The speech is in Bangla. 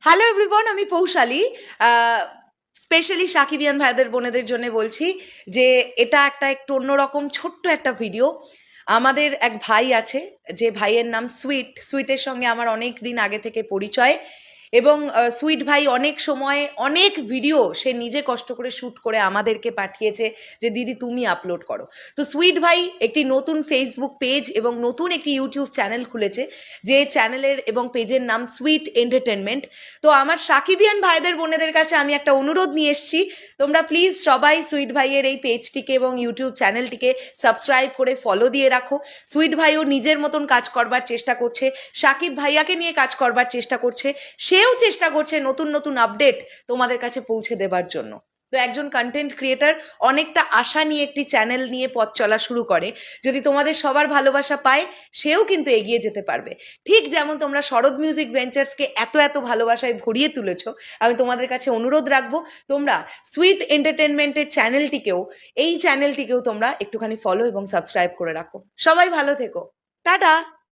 হ্যালো এভরিওয়ান, আমি পৌশালী। স্পেশালি সাকিবিয়ান ভাইদের বোনেদের জন্য বলছি যে এটা একটা একটু অন্যরকম ছোট্ট একটা ভিডিও। আমাদের এক ভাই আছে, যে ভাইয়ের নাম সুইটের সঙ্গে আমার অনেক দিন আগে থেকে পরিচয়। এবং সুইট ভাই অনেক সময় অনেক ভিডিও সে নিজে কষ্ট করে শ্যুট করে আমাদেরকে পাঠিয়েছে যে দিদি তুমি আপলোড করো। তো সুইট ভাই একটি নতুন ফেসবুক পেজ এবং নতুন একটি ইউটিউব চ্যানেল খুলেছে, যে চ্যানেলের এবং পেজের নাম সুইট এন্টারটেনমেন্ট। তো আমার সাকিবিয়ান ভাইদের বোনেদের কাছে আমি একটা অনুরোধ নিয়ে এসেছি, তোমরা প্লিজ সবাই সুইট ভাইয়ের এই পেজটিকে এবং ইউটিউব চ্যানেলটিকে সাবস্ক্রাইব করে ফলো দিয়ে রাখো। সুইট ভাইও নিজের মতন কাজ করবার চেষ্টা করছে, সাকিব ভাইয়াকে নিয়ে কাজ করবার চেষ্টা করছে, সেও চেষ্টা করছে নতুন নতুন আপডেট তোমাদের কাছে পৌঁছে দেবার জন্য। তো একজন কন্টেন্ট ক্রিয়েটার অনেকটা আশা নিয়ে একটি চ্যানেল নিয়ে পথ চলা শুরু করে, যদি তোমাদের সবার ভালোবাসা পায় সেও কিন্তু এগিয়ে যেতে পারবে। ঠিক যেমন তোমরা শরৎ মিউজিক ভেঞ্চার্সকে এত এত ভালোবাসায় ভরিয়ে তুলেছো, আমি তোমাদের কাছে অনুরোধ রাখবো তোমরা সুইট এন্টারটেনমেন্টের এই চ্যানেলটিকেও তোমরা একটুখানি ফলো এবং সাবস্ক্রাইব করে রাখো। সবাই ভালো থেকো, টাটা।